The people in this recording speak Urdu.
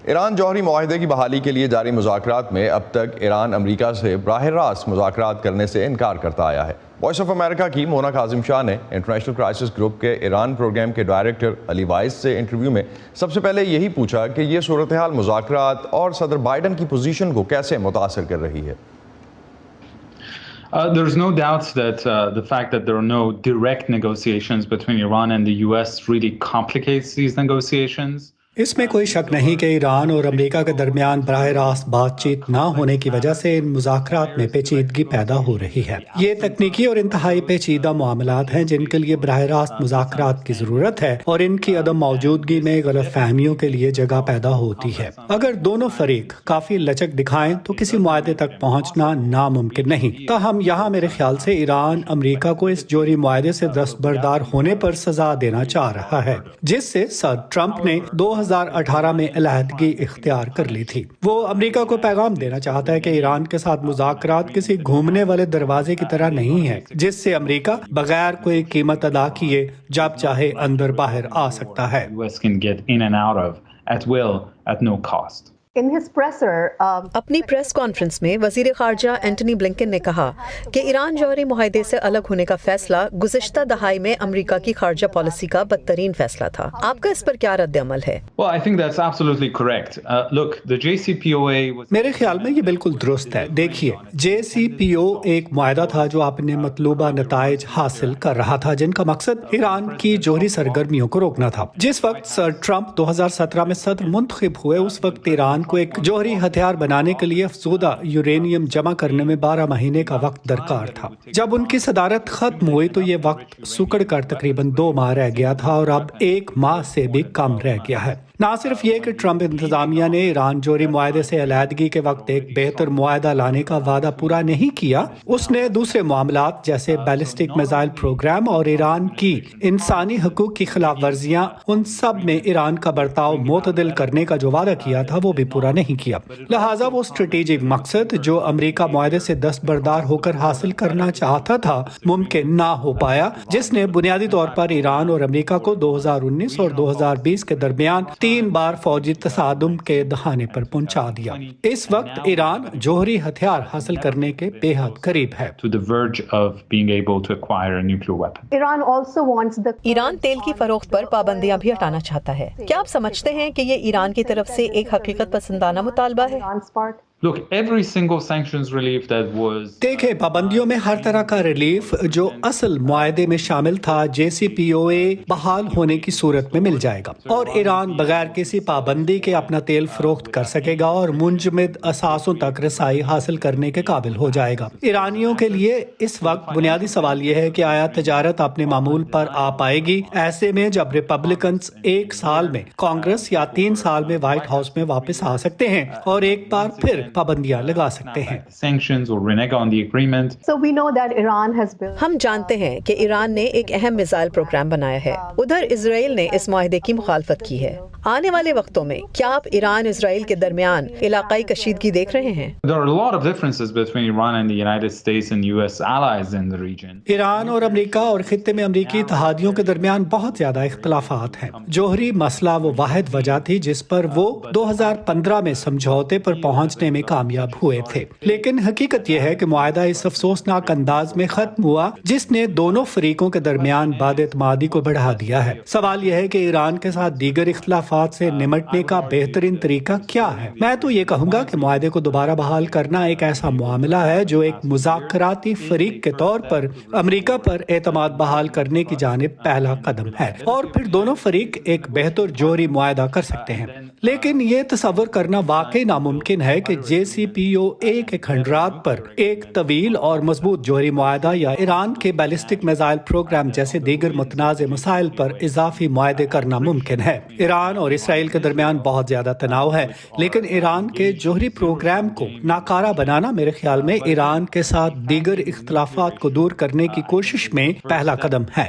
ایران جوہری معاہدے کی بحالی کے لیے جاری مذاکرات میں اب تک ایران امریکہ سے براہ راست مذاکرات کرنے سے انکار کرتا آیا ہے۔ وائس آف امریکہ کی مونا کاظم شاہ نے انٹرنیشنل کرائسس گروپ کے ایران پروگرام کے ڈائریکٹر علی وائس سے انٹرویو میں سب سے پہلے یہی پوچھا کہ یہ صورتحال مذاکرات اور صدر بائیڈن کی پوزیشن کو کیسے متاثر کر رہی ہے۔ There's no doubt that the fact that there are no direct negotiations between Iran and the US really complicates these negotiations. اس میں کوئی شک نہیں کہ ایران اور امریکہ کے درمیان براہ راست بات چیت نہ ہونے کی وجہ سے ان مذاکرات میں پیچیدگی پیدا ہو رہی ہے۔ یہ تکنیکی اور انتہائی پیچیدہ معاملات ہیں جن کے لیے براہ راست مذاکرات کی ضرورت ہے اور ان کی عدم موجودگی میں غلط فہمیوں کے لیے جگہ پیدا ہوتی ہے۔ اگر دونوں فریق کافی لچک دکھائیں تو کسی معاہدے تک پہنچنا ناممکن نہیں۔ تاہم یہاں میرے خیال سے ایران امریکہ کو اس جوہری معاہدے سے دستبردار ہونے پر سزا دینا چاہ رہا ہے، جس سے صدر ٹرمپ نے 2018 میں علیحدگی اختیار کر لی تھی۔ وہ امریکہ کو پیغام دینا چاہتا ہے کہ ایران کے ساتھ مذاکرات کسی گھومنے والے دروازے کی طرح نہیں ہے جس سے امریکہ بغیر کوئی قیمت ادا کیے جب چاہے اندر باہر آ سکتا ہے۔ اپنی پریس کانفرنس میں وزیر خارجہ اینٹنی بلنکن نے کہا کہ ایران جوہری معاہدے سے الگ ہونے کا فیصلہ گزشتہ دہائی میں امریکہ کی خارجہ پالیسی کا بدترین فیصلہ تھا۔ آپ کا اس پر کیا رد عمل ہے؟ میرے خیال میں یہ بالکل درست ہے۔ دیکھیے، JCPOA ایک معاہدہ تھا جو اپنے مطلوبہ نتائج حاصل کر رہا تھا، جن کا مقصد ایران کی جوہری سرگرمیوں کو روکنا تھا۔ جس وقت سر ٹرمپ 2017 میں صدر منتخب ہوئے، اس وقت ایران کو ایک جوہری ہتھیار بنانے کے لیے افزودہ یورینیم جمع کرنے میں 12 مہینے کا وقت درکار تھا۔ جب ان کی صدارت ختم ہوئی تو یہ وقت سکڑ کر تقریباً 2 ماہ رہ گیا تھا اور اب 1 ماہ سے بھی کم رہ گیا ہے۔ نہ صرف یہ کہ ٹرمپ انتظامیہ نے ایران جوہری معاہدے سے علیحدگی کے وقت ایک بہتر معاہدہ لانے کا وعدہ پورا نہیں کیا، اس نے دوسرے معاملات جیسے بیلسٹک میزائل پروگرام اور ایران کی انسانی حقوق کی خلاف ورزیاں، ان سب میں ایران کا برتاؤ معتدل کرنے کا جو وعدہ کیا تھا وہ بھی پورا نہیں کیا۔ لہٰذا وہ اسٹریٹجک مقصد جو امریکہ معاہدے سے دستبردار ہو کر حاصل کرنا چاہتا تھا ممکن نہ ہو پایا، جس نے بنیادی طور پر ایران اور امریکہ کو 2019 اور 2020 کے درمیان 3 بار فوجی تصادم کے دہانے پر پہنچا دیا۔ اس وقت ایران جوہری ہتھیار حاصل کرنے کے بے حد قریب ہے۔ ایران تیل کی فروخت پر پابندیاں بھی ہٹانا چاہتا ہے۔ کیا آپ سمجھتے ہیں کہ یہ ایران کی طرف سے ایک حقیقت پسندانہ مطالبہ ہے؟ دیکھیں، پابندیوں میں ہر طرح کا ریلیف جو اصل معاہدے میں شامل تھا JCPOA بحال ہونے کی صورت میں مل جائے گا، اور ایران بغیر کسی پابندی کے اپنا تیل فروخت کر سکے گا اور منجمد اثاثوں تک رسائی حاصل کرنے کے قابل ہو جائے گا۔ ایرانیوں کے لیے اس وقت بنیادی سوال یہ ہے کہ آیا تجارت اپنے معمول پر آ پائے گی، ایسے میں جب ریپبلکنز 1 سال میں کانگریس یا 3 سال میں وائٹ ہاؤس میں واپس آ سکتے ہیں اور ایک بار پھر پابندیاں لگا سکتے ہیں۔ ہم جانتے ہیں کہ ایران نے ایک اہم میزائل پروگرام بنایا ہے، ادھر اسرائیل نے اس معاہدے کی مخالفت کی ہے۔ آنے والے وقتوں میں کیا آپ ایران اسرائیل کے درمیان علاقائی کشیدگی دیکھ رہے ہیں؟ ایران اور امریکہ اور خطے میں امریکی اتحادیوں کے درمیان بہت زیادہ اختلافات ہیں۔ جوہری مسئلہ وہ واحد وجہ تھی جس پر وہ 2015 میں سمجھوتے پر پہنچنے میں کامیاب ہوئے تھے، لیکن حقیقت یہ ہے کہ معاہدہ اس افسوسناک انداز میں ختم ہوا جس نے دونوں فریقوں کے درمیان بد اعتمادی کو بڑھا دیا ہے۔ سوال یہ ہے کہ ایران کے ساتھ دیگر اختلافات سے نمٹنے کا بہترین طریقہ کیا ہے؟ میں تو یہ کہوں گا کہ معاہدے کو دوبارہ بحال کرنا ایک ایسا معاملہ ہے جو ایک مذاکراتی فریق کے طور پر امریکہ پر اعتماد بحال کرنے کی جانب پہلا قدم ہے، اور پھر دونوں فریق ایک بہتر جوہری معاہدہ کر سکتے ہیں۔ لیکن یہ تصور کرنا واقعی ناممکن ہے کہ JCPOA کے کھنڈرات پر ایک طویل اور مضبوط جوہری معاہدہ یا ایران کے بیلسٹک میزائل پروگرام جیسے دیگر متنازع مسائل پر اضافی معاہدے کرنا ممکن ہے۔ ایران اور اسرائیل کے درمیان بہت زیادہ تناؤ ہے، لیکن ایران کے جوہری پروگرام کو ناکارہ بنانا میرے خیال میں ایران کے ساتھ دیگر اختلافات کو دور کرنے کی کوشش میں پہلا قدم ہے۔